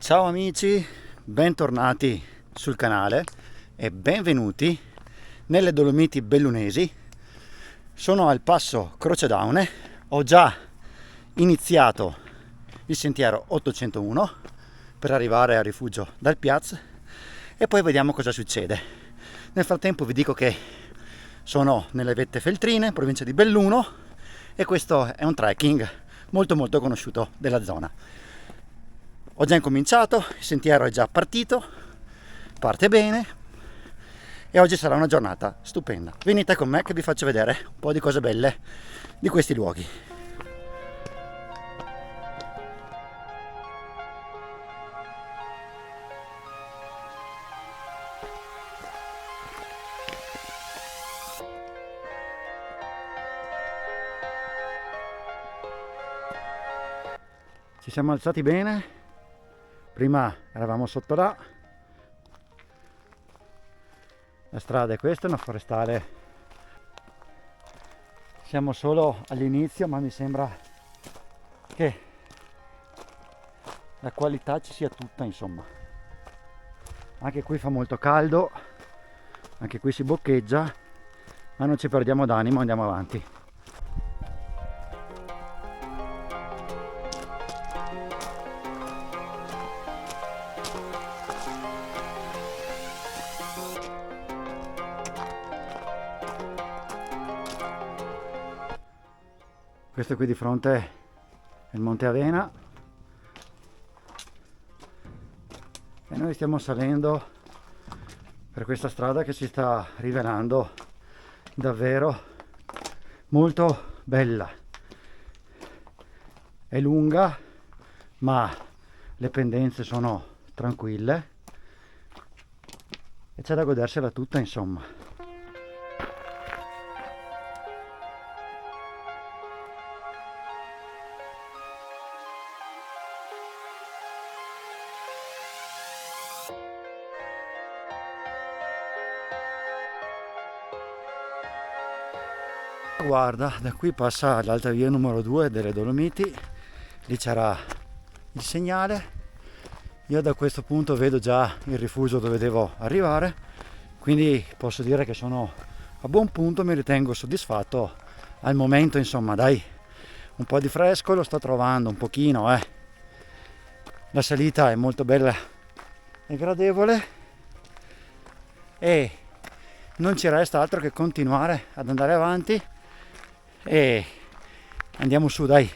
Ciao amici, bentornati sul canale e benvenuti nelle Dolomiti Bellunesi. Sono al passo Croce d'Aune, ho già iniziato il sentiero 801 per arrivare al rifugio dal Piaz e poi vediamo cosa succede. Nel frattempo vi dico che sono nelle Vette Feltrine, provincia di Belluno, e questo è un trekking molto conosciuto della zona. Ho già incominciato, il sentiero è già partito, parte bene e oggi sarà una giornata stupenda. Venite con me che vi faccio vedere un po' di cose belle di questi luoghi. Ci siamo alzati bene. Prima eravamo sotto là, la strada è questa, è una forestale, siamo solo all'inizio ma mi sembra che la qualità ci sia tutta, insomma. Anche qui fa molto caldo, anche qui si boccheggia, ma non ci perdiamo d'animo, andiamo avanti. Questo qui di fronte è il Monte Avena e noi stiamo salendo per questa strada che si sta rivelando davvero molto bella. È lunga ma le pendenze sono tranquille e c'è da godersela tutta, insomma. Guarda, da qui passa l'alta via numero 2 delle Dolomiti, lì c'era il segnale. Io da questo punto vedo già il rifugio dove devo arrivare, quindi posso dire che sono a buon punto, mi ritengo soddisfatto al momento, insomma. Dai, un po' di fresco lo sto trovando un pochino, La salita è molto bella e gradevole e non ci resta altro che continuare ad andare avanti e andiamo su, dai.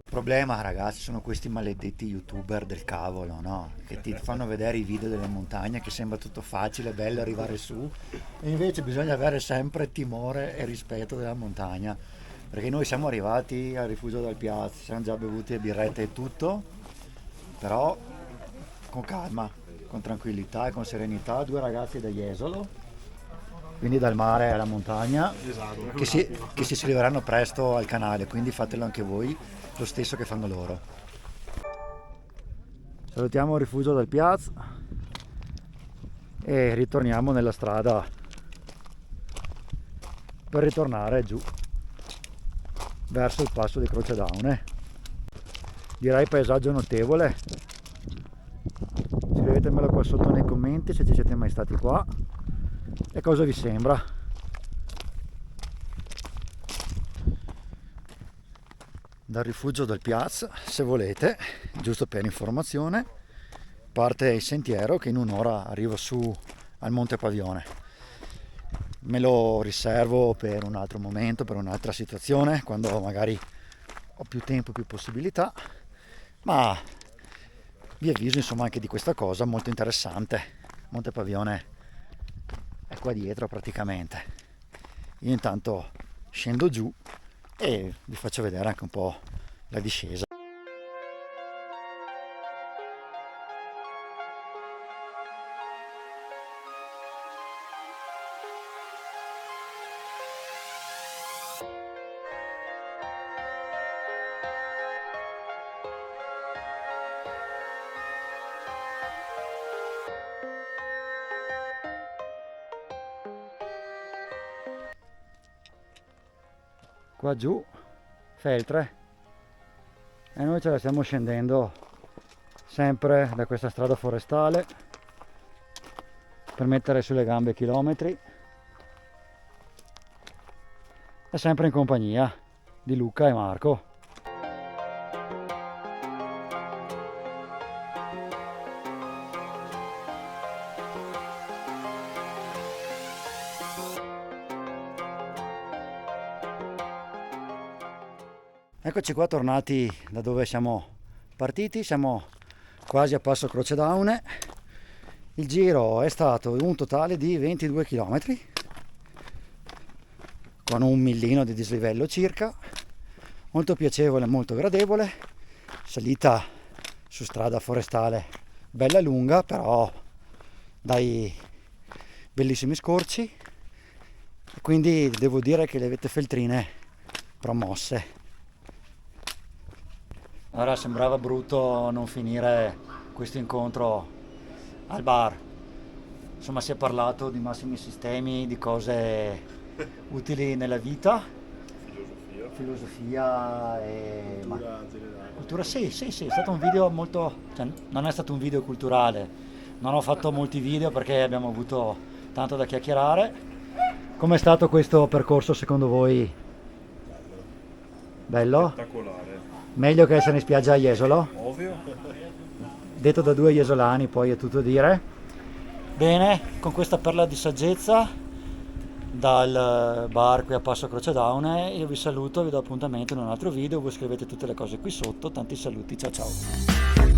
Il problema, ragazzi, sono questi maledetti youtuber del cavolo, no? Che ti fanno vedere i video delle montagne, che sembra tutto facile, bello arrivare su, e invece bisogna avere sempre timore e rispetto della montagna, perché noi siamo arrivati al rifugio del Piaz, siamo già bevuti le birrette e tutto, però con calma, con tranquillità e con serenità. Due ragazzi da Jesolo, quindi dal mare alla montagna, esatto, che si iscriveranno presto al canale, quindi fatelo anche voi lo stesso che fanno loro. Salutiamo il rifugio del Piaz e ritorniamo nella strada per ritornare giù verso il passo di Croce d'Aune. Direi paesaggio notevole. Scrivetemelo qua sotto nei commenti se ci siete mai stati qua e cosa vi sembra. dal rifugio del Piaz, se volete, giusto per informazione, parte il sentiero che in un'ora arrivo su al Monte Pavione. Me lo riservo per un altro momento, per un'altra situazione, quando magari ho più tempo, più possibilità, ma vi avviso insomma anche di questa cosa molto interessante. Monte Pavione è qua dietro praticamente. Io intanto scendo giù e vi faccio vedere anche un po' la discesa. Qua giù Feltre e noi ce la stiamo scendendo sempre da questa strada forestale per mettere sulle gambe chilometri e sempre in compagnia di Luca e Marco. Eccoci qua tornati da dove siamo partiti, siamo quasi a passo Croce d'Aune. Il giro è stato un totale di 22 km con un millino di dislivello circa, molto piacevole, molto gradevole, salita su strada forestale bella lunga, però dai bellissimi scorci, quindi devo dire che le vette feltrine promosse. Ora sembrava brutto non finire questo incontro al bar. Insomma, si è parlato di massimi sistemi, di cose utili nella vita, filosofia e cultura. Sì, è stato un video molto, cioè, non è stato un video culturale. Non ho fatto molti video perché abbiamo avuto tanto da chiacchierare. Com'è stato questo percorso secondo voi? Bello? Spettacolare. Meglio che essere in spiaggia a Jesolo? Ovvio. Detto da due jesolani, poi è tutto dire. Bene, con questa perla di saggezza dal bar qui a Passo Croce d'Aune io vi saluto, vi do appuntamento in un altro video, voi scrivete tutte le cose qui sotto, tanti saluti, ciao ciao.